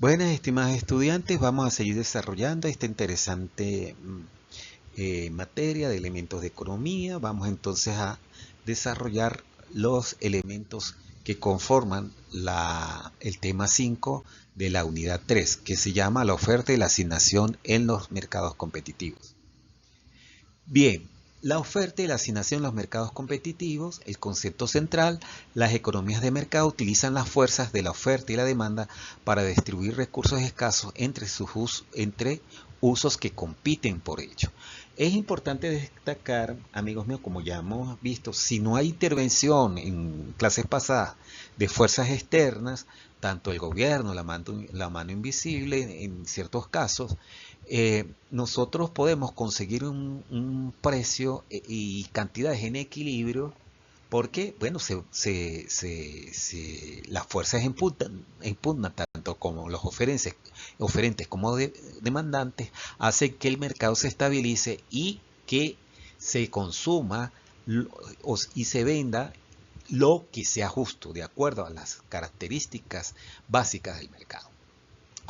Buenas, estimados estudiantes, vamos a seguir desarrollando esta interesante materia de elementos de economía. Vamos entonces a desarrollar los elementos que conforman el tema 5 de la unidad 3, que se llama la oferta y la asignación en los mercados competitivos. Bien, la oferta y la asignación en los mercados competitivos, el concepto central: las economías de mercado utilizan las fuerzas de la oferta y la demanda para distribuir recursos escasos entre usos que compiten por ello. Es importante destacar, amigos míos, como ya hemos visto, si no hay intervención en clases pasadas de fuerzas externas, tanto el gobierno, la mano invisible en ciertos casos, nosotros podemos conseguir un precio y cantidades en equilibrio porque, bueno, las fuerzas impugnan tanto como los oferentes como demandantes, hacen que el mercado se estabilice y que se consuma y se venda lo que sea justo, de acuerdo a las características básicas del mercado.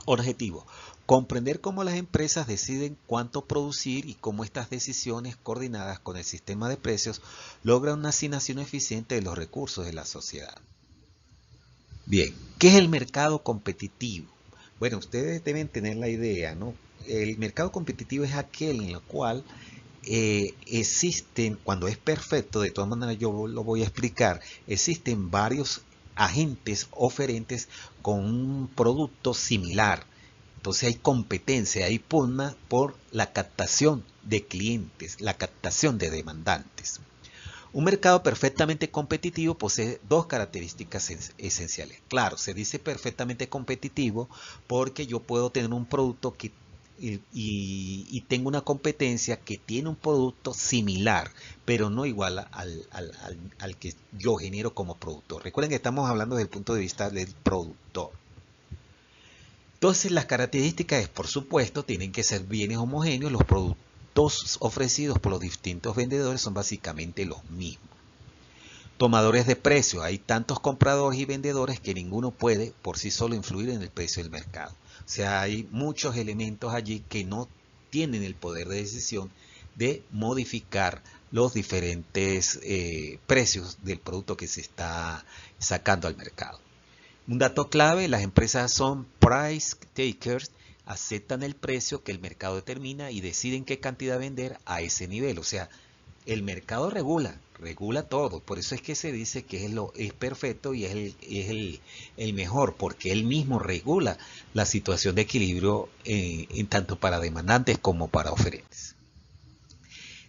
Objetivo: comprender cómo las empresas deciden cuánto producir y cómo estas decisiones, coordinadas con el sistema de precios, logran una asignación eficiente de los recursos de la sociedad. Bien, ¿qué es el mercado competitivo? Bueno, ustedes deben tener la idea, ¿no? El mercado competitivo es aquel en el cual existen, cuando es perfecto, de todas maneras yo lo voy a explicar, existen varios agentes oferentes con un producto similar. Entonces hay competencia, hay pugna por la captación de clientes, la captación de demandantes. Un mercado perfectamente competitivo posee dos características esenciales. Claro, se dice perfectamente competitivo porque yo puedo tener un producto y tengo una competencia que tiene un producto similar, pero no igual al que yo genero como productor. Recuerden que estamos hablando desde el punto de vista del productor. Entonces, las características es, por supuesto, tienen que ser bienes homogéneos. Los productos ofrecidos por los distintos vendedores son básicamente los mismos. Tomadores de precio: hay tantos compradores y vendedores que ninguno puede por sí solo influir en el precio del mercado. O sea, hay muchos elementos allí que no tienen el poder de decisión de modificar los diferentes precios del producto que se está sacando al mercado. Un dato clave: las empresas son price takers, aceptan el precio que el mercado determina y deciden qué cantidad vender a ese nivel. O sea, el mercado regula todo. Por eso es que se dice que es perfecto y es el mejor, porque él mismo regula la situación de equilibrio en tanto para demandantes como para oferentes.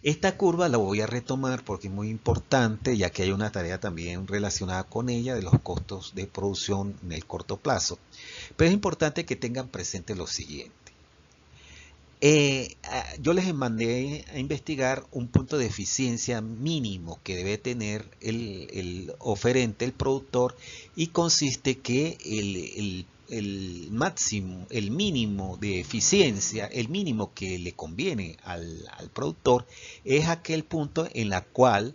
Esta curva la voy a retomar porque es muy importante, ya que hay una tarea también relacionada con ella de los costos de producción en el corto plazo. Pero es importante que tengan presente lo siguiente. Yo les mandé a investigar un punto de eficiencia mínimo que debe tener el oferente, el productor, y consiste que el máximo, el mínimo de eficiencia, el mínimo que le conviene al productor, es aquel punto en la cual,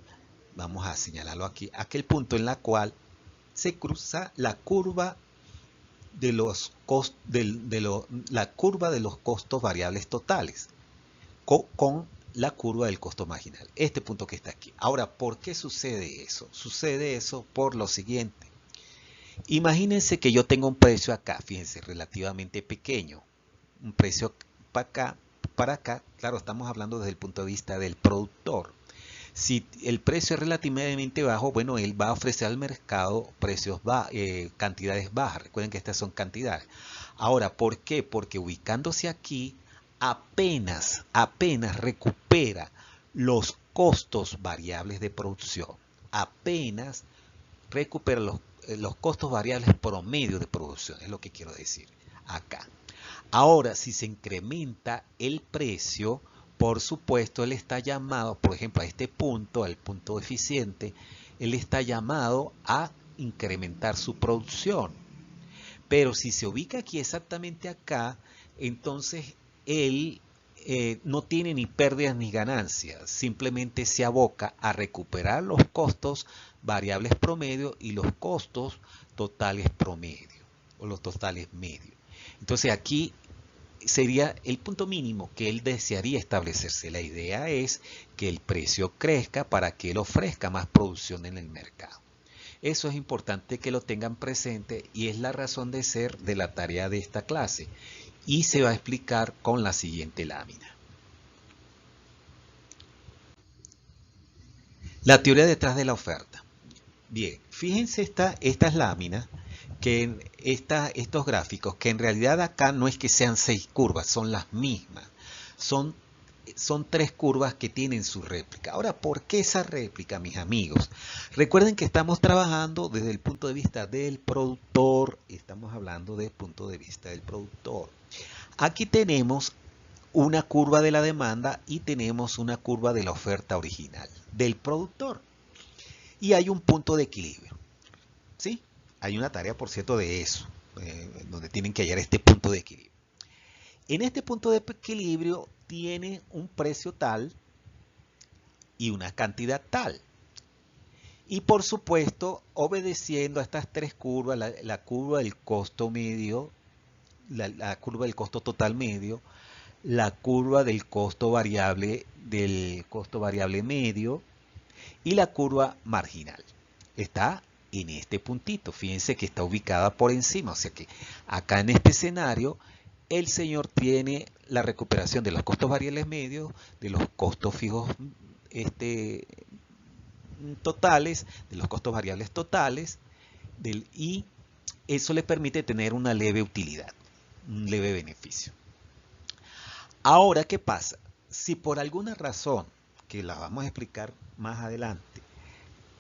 vamos a señalarlo aquí, aquel punto en la cual se cruza la curva de la curva de los costos variables totales con la curva del costo marginal. Este punto que está aquí. Ahora, ¿por qué sucede eso? Sucede eso por lo siguiente. Imagínense que yo tengo un precio acá, fíjense, relativamente pequeño. Un precio para acá. Claro, estamos hablando desde el punto de vista del productor. Si el precio es relativamente bajo, bueno, él va a ofrecer al mercado cantidades bajas. Recuerden que estas son cantidades. Ahora, ¿por qué? Porque ubicándose aquí, apenas recupera los costos variables de producción. Apenas recupera los costos variables promedio de producción, es lo que quiero decir acá. Ahora, si se incrementa el precio, por supuesto, él está llamado, por ejemplo, a este punto, al punto eficiente, él está llamado a incrementar su producción. Pero si se ubica aquí exactamente acá, entonces él no tiene ni pérdidas ni ganancias, simplemente se aboca a recuperar los costos variables promedio y los costos totales promedio o los totales medios. Entonces aquí sería el punto mínimo que él desearía establecerse. La idea es que el precio crezca para que él ofrezca más producción en el mercado. Eso es importante que lo tengan presente y es la razón de ser de la tarea de esta clase. Y se va a explicar con la siguiente lámina. La teoría detrás de la oferta. Bien, fíjense estas láminas, estos gráficos, que en realidad acá no es que sean 6 curvas, son las mismas. Son, son 3 curvas que tienen su réplica. Ahora, ¿por qué esa réplica, mis amigos? Recuerden que estamos trabajando desde el punto de vista del productor. Estamos hablando desde el punto de vista del productor. Aquí tenemos una curva de la demanda y tenemos una curva de la oferta original del productor. Y hay un punto de equilibrio. ¿Sí? Hay una tarea, por cierto, de eso, donde tienen que hallar este punto de equilibrio. En este punto de equilibrio tiene un precio tal y una cantidad tal. Y por supuesto, obedeciendo a estas 3 curvas, la curva del costo medio, la curva del costo total medio, la curva del costo variable medio y la curva marginal. Está en este puntito. Fíjense que está ubicada por encima. O sea que acá en este escenario el señor tiene la recuperación de los costos variables medios, de los costos fijos totales, de los costos variables totales, y eso le permite tener una leve utilidad, un leve beneficio. Ahora, ¿qué pasa? Si por alguna razón, que la vamos a explicar más adelante,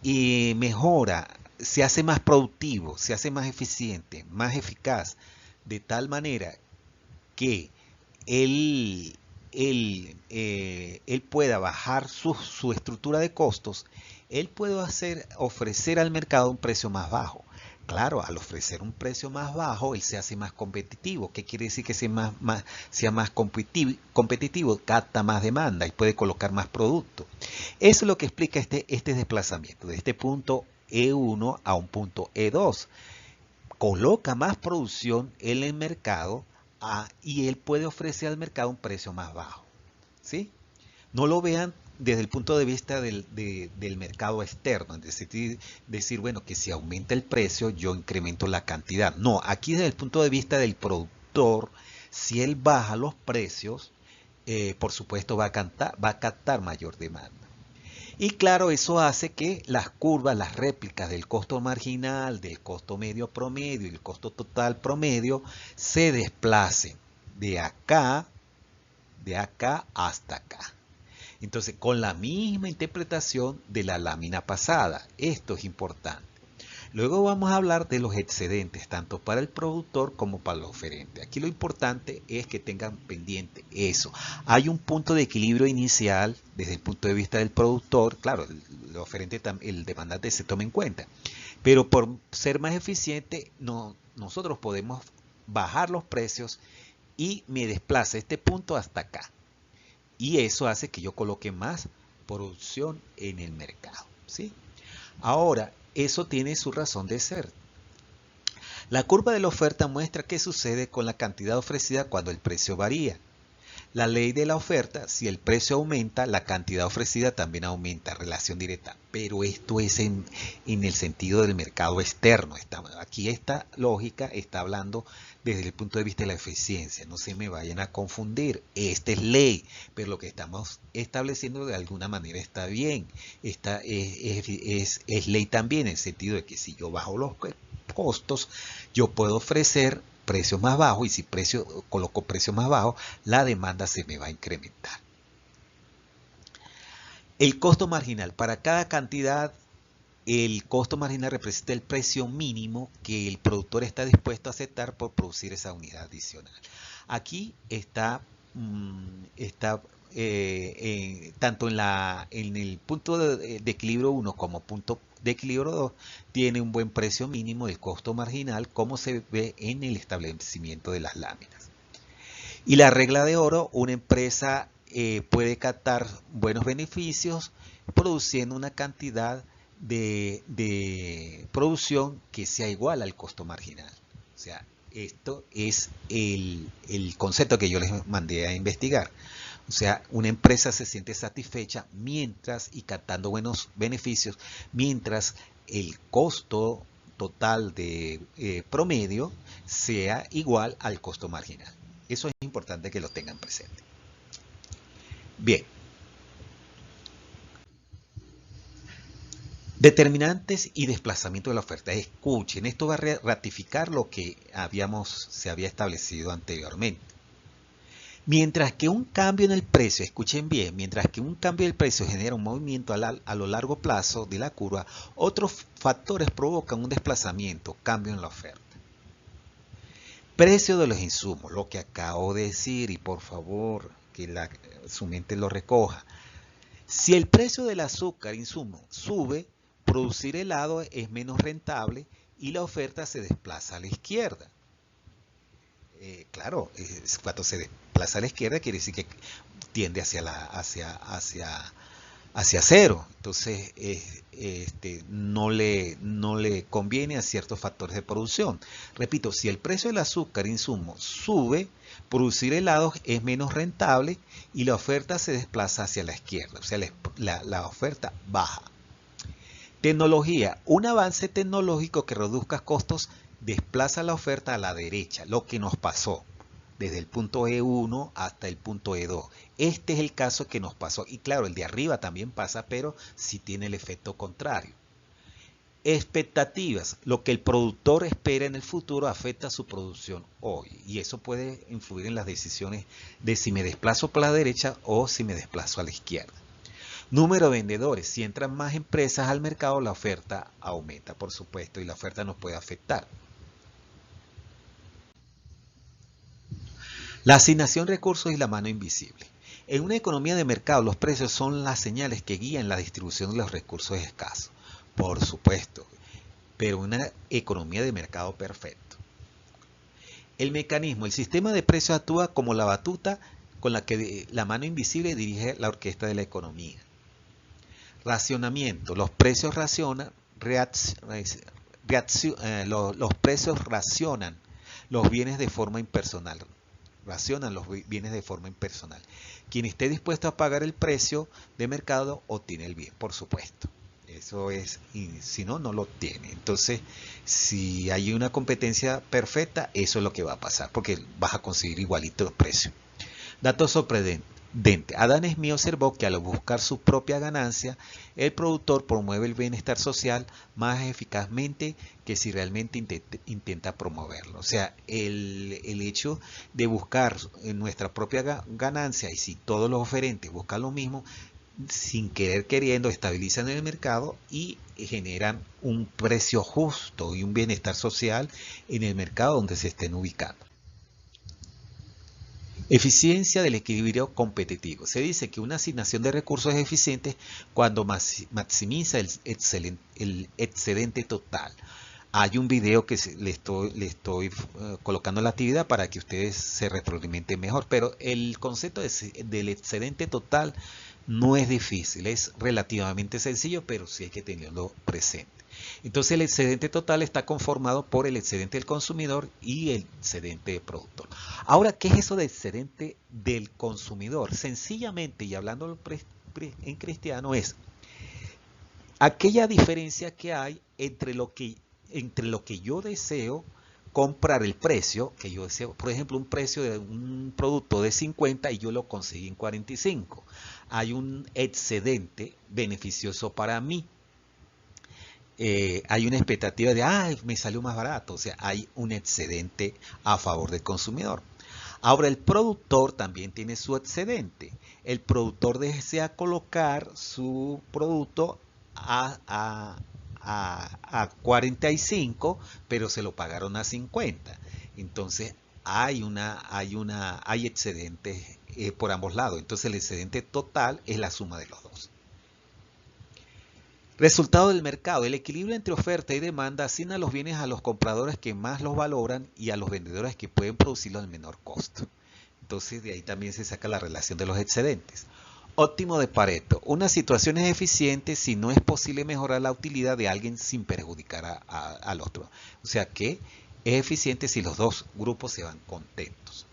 y mejora, se hace más productivo, se hace más eficiente, más eficaz, de tal manera que él, él pueda bajar su estructura de costos, él puede ofrecer al mercado un precio más bajo. Claro, al ofrecer un precio más bajo, él se hace más competitivo. ¿Qué quiere decir que sea más competitivo? Capta más demanda y puede colocar más producto. Eso es lo que explica este desplazamiento, de este punto E1 a un punto E2. Coloca más producción en el mercado y él puede ofrecer al mercado un precio más bajo. ¿Sí? No lo vean desde el punto de vista del mercado externo, es decir, bueno, que si aumenta el precio, yo incremento la cantidad. No, aquí desde el punto de vista del productor, si él baja los precios, por supuesto va a captar mayor demanda. Y claro, eso hace que las curvas, las réplicas del costo marginal, del costo medio promedio y el costo total promedio se desplacen de acá hasta acá. Entonces, con la misma interpretación de la lámina pasada. Esto es importante. Luego vamos a hablar de los excedentes, tanto para el productor como para el oferente. Aquí lo importante es que tengan pendiente eso. Hay un punto de equilibrio inicial desde el punto de vista del productor. Claro, el oferente, el demandante se toma en cuenta. Pero por ser más eficiente, nosotros podemos bajar los precios y me desplaza este punto hasta acá. Y eso hace que yo coloque más producción en el mercado. ¿Sí? Ahora, eso tiene su razón de ser. La curva de la oferta muestra qué sucede con la cantidad ofrecida cuando el precio varía. La ley de la oferta, si el precio aumenta, la cantidad ofrecida también aumenta, relación directa. Pero esto es en el sentido del mercado externo. Aquí esta lógica está hablando desde el punto de vista de la eficiencia. No se me vayan a confundir. Esta es ley, pero lo que estamos estableciendo de alguna manera está bien. Esta es ley también en el sentido de que si yo bajo los costos, yo puedo ofrecer precios más bajos y si coloco precios más bajos, la demanda se me va a incrementar. El costo marginal. Para cada cantidad, el costo marginal representa el precio mínimo que el productor está dispuesto a aceptar por producir esa unidad adicional. Aquí está tanto en el punto de equilibrio 1 como punto de equilibrio 2 tiene un buen precio mínimo del costo marginal, como se ve en el establecimiento de las láminas. Y la regla de oro: una empresa puede captar buenos beneficios produciendo una cantidad de producción que sea igual al costo marginal. O sea, Esto es el concepto que yo les mandé a investigar. O sea, una empresa se siente satisfecha mientras y captando buenos beneficios, mientras el costo total de promedio sea igual al costo marginal. Eso es importante que lo tengan presente. Bien, determinantes y desplazamiento de la oferta. Escuchen, esto va a ratificar lo que se había establecido anteriormente. Mientras que un cambio en el precio, escuchen bien, mientras que un cambio del precio genera un movimiento a lo largo plazo de la curva, otros factores provocan un desplazamiento, cambio en la oferta. Precio de los insumos, lo que acabo de decir, y por favor que su mente lo recoja. Si el precio del azúcar, insumo, sube, producir helado es menos rentable y la oferta se desplaza a la izquierda. Claro, cuando se desplaza a la izquierda quiere decir que tiende hacia cero. Entonces, no le conviene a ciertos factores de producción. Repito, si el precio del azúcar, insumo, sube, producir helados es menos rentable y la oferta se desplaza hacia la izquierda. O sea, la oferta baja. Tecnología. Un avance tecnológico que reduzca costos desplaza la oferta a la derecha, lo que nos pasó desde el punto E1 hasta el punto E2. Este es el caso que nos pasó. Y claro, el de arriba también pasa, pero sí tiene el efecto contrario. Expectativas. Lo que el productor espera en el futuro afecta a su producción hoy. Y eso puede influir en las decisiones de si me desplazo por la derecha o si me desplazo a la izquierda. Número de vendedores. Si entran más empresas al mercado, la oferta aumenta, por supuesto, y la oferta nos puede afectar. La asignación de recursos y la mano invisible. En una economía de mercado, los precios son las señales que guían la distribución de los recursos escasos. Por supuesto, pero una economía de mercado perfecto. El mecanismo. El sistema de precios actúa como la batuta con la que la mano invisible dirige la orquesta de la economía. Racionamiento. Los precios los precios racionan los bienes de forma impersonal. Racionan los bienes de forma impersonal. Quien esté dispuesto a pagar el precio de mercado obtiene el bien, por supuesto. Eso es, y si no, no lo obtiene. Entonces, si hay una competencia perfecta, eso es lo que va a pasar, porque vas a conseguir igualito el precio. Dato sorprendente. Adam Smith observó que al buscar su propia ganancia, el productor promueve el bienestar social más eficazmente que si realmente intenta promoverlo. O sea, el hecho de buscar nuestra propia ganancia y si todos los oferentes buscan lo mismo, sin querer queriendo, estabilizan el mercado y generan un precio justo y un bienestar social en el mercado donde se estén ubicando. Eficiencia del equilibrio competitivo. Se dice que una asignación de recursos es eficiente cuando maximiza el excedente total. Hay un video que le estoy colocando en la actividad para que ustedes se retroalimenten mejor, pero el concepto del excedente total no es difícil, es relativamente sencillo, pero sí hay que tenerlo presente. Entonces el excedente total está conformado por el excedente del consumidor y el excedente del productor. Ahora, ¿qué es eso de excedente del consumidor? Sencillamente, y hablando en cristiano, es aquella diferencia que hay entre lo que yo deseo comprar, el precio que yo deseo, por ejemplo, un precio de un producto de 50 y yo lo conseguí en 45. Hay un excedente beneficioso para mí. Hay una expectativa de, me salió más barato, o sea, hay un excedente a favor del consumidor. Ahora, el productor también tiene su excedente. El productor desea colocar su producto a 45, pero se lo pagaron a 50. Entonces, hay excedentes por ambos lados. Entonces, el excedente total es la suma de los dos. Resultado del mercado. El equilibrio entre oferta y demanda asigna los bienes a los compradores que más los valoran y a los vendedores que pueden producirlos al menor costo. Entonces de ahí también se saca la relación de los excedentes. Óptimo de Pareto. Una situación es eficiente si no es posible mejorar la utilidad de alguien sin perjudicar al otro. O sea que es eficiente si los dos grupos se van contentos.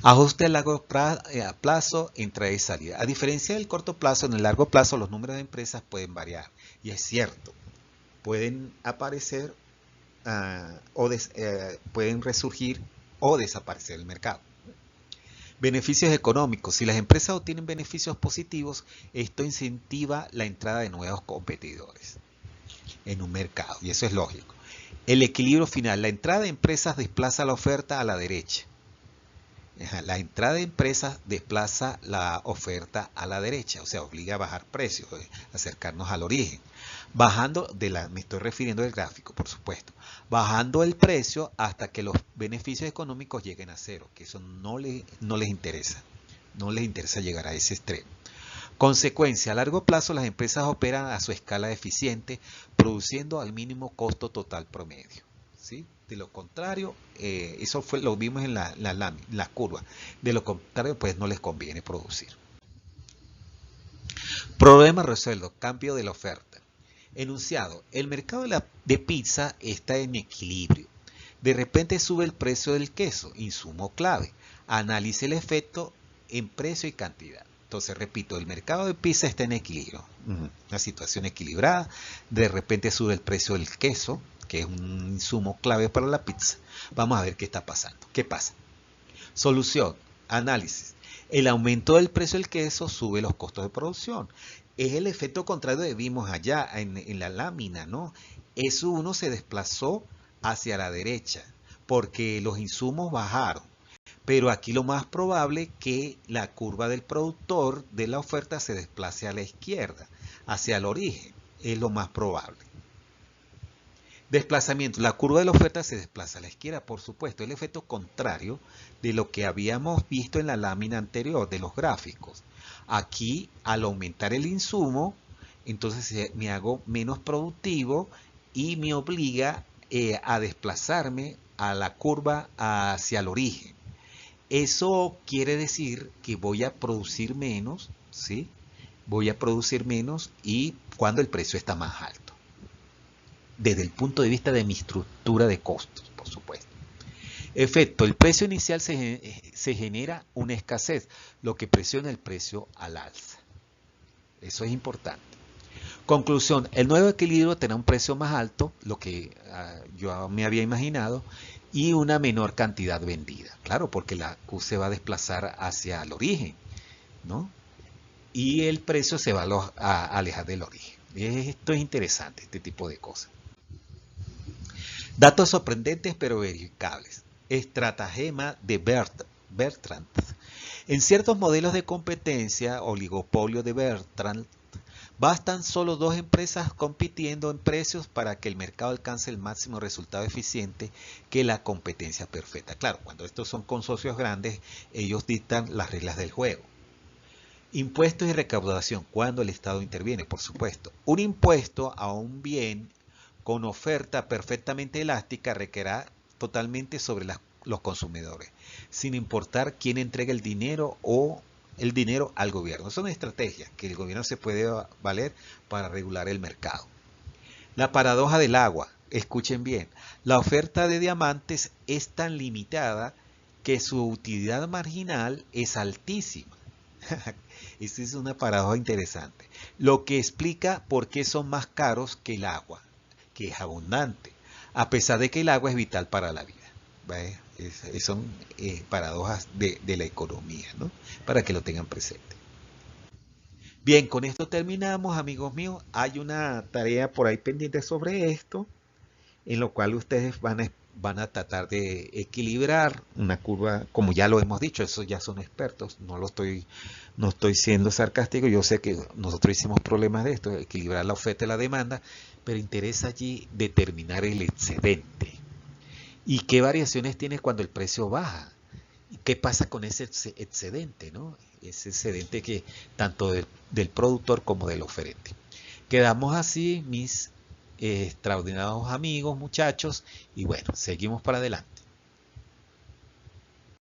Ajuste a largo plazo, entrada y salida. A diferencia del corto plazo, en el largo plazo los números de empresas pueden variar. Y es cierto, pueden aparecer pueden resurgir o desaparecer el mercado. Beneficios económicos. Si las empresas obtienen beneficios positivos, esto incentiva la entrada de nuevos competidores en un mercado, y eso es lógico. El equilibrio final. La entrada de empresas desplaza la oferta a la derecha. La entrada de empresas desplaza la oferta a la derecha, o sea, obliga a bajar precios, acercarnos al origen. Me estoy refiriendo al gráfico, por supuesto, bajando el precio hasta que los beneficios económicos lleguen a cero, que eso no les interesa, no les interesa llegar a ese extremo. Consecuencia, a largo plazo las empresas operan a su escala eficiente, produciendo al mínimo costo total promedio. ¿Sí? De lo contrario, eso lo vimos en la curva. De lo contrario, pues no les conviene producir. Problema resuelto, cambio de la oferta. Enunciado, el mercado de pizza está en equilibrio. De repente sube el precio del queso, insumo clave. Analice el efecto en precio y cantidad. Entonces, repito, el mercado de pizza está en equilibrio. Una situación equilibrada. De repente sube el precio del queso, que es un insumo clave para la pizza. Vamos a ver qué está pasando. ¿Qué pasa? Solución, análisis. El aumento del precio del queso sube los costos de producción. Es el efecto contrario que vimos allá en la lámina, ¿no? S1 se desplazó hacia la derecha porque los insumos bajaron. Pero aquí lo más probable es que la curva del productor de la oferta se desplace a la izquierda, hacia el origen. Es lo más probable. Desplazamiento. La curva de la oferta se desplaza a la izquierda, por supuesto. El efecto contrario de lo que habíamos visto en la lámina anterior, de los gráficos. Aquí, al aumentar el insumo, entonces me hago menos productivo y me obliga a desplazarme a la curva hacia el origen. Eso quiere decir que voy a producir menos, ¿sí? Voy a producir menos y cuando el precio está más alto. Desde el punto de vista de mi estructura de costos, por supuesto. Efecto, el precio inicial se genera una escasez, lo que presiona el precio al alza. Eso es importante. Conclusión, el nuevo equilibrio tendrá un precio más alto, lo que yo me había imaginado, y una menor cantidad vendida. Claro, porque la Q se va a desplazar hacia el origen, ¿no? Y el precio se va a alejar del origen. Esto es interesante, este tipo de cosas. Datos sorprendentes pero verificables. Estratagema de Bertrand. En ciertos modelos de competencia, oligopolio de Bertrand, bastan solo dos empresas compitiendo en precios para que el mercado alcance el máximo resultado eficiente que la competencia perfecta. Claro, cuando estos son consorcios grandes, ellos dictan las reglas del juego. Impuestos y recaudación, cuando el Estado interviene, por supuesto. Un impuesto a un bien con oferta perfectamente elástica recaerá totalmente sobre los consumidores, sin importar quién entrega el dinero o el dinero al gobierno. Son estrategias que el gobierno se puede valer para regular el mercado. La paradoja del agua. Escuchen bien. La oferta de diamantes es tan limitada que su utilidad marginal es altísima. Esta es una paradoja interesante. Lo que explica por qué son más caros que el agua, que es abundante, a pesar de que el agua es vital para la vida. ¿Vale? Son paradojas de la economía, ¿no? Para que lo tengan presente. Bien, con esto terminamos, amigos míos. Hay una tarea por ahí pendiente sobre esto, en lo cual ustedes van a tratar de equilibrar una curva, como ya lo hemos dicho, esos ya son expertos, no estoy siendo sarcástico, yo sé que nosotros hicimos problemas de esto, equilibrar la oferta y la demanda, pero interesa allí determinar el excedente. ¿Y qué variaciones tiene cuando el precio baja? ¿Qué pasa con ese excedente, ¿no? Ese excedente que tanto del productor como del oferente. Quedamos así, mis extraordinarios amigos, muchachos, y bueno, seguimos para adelante.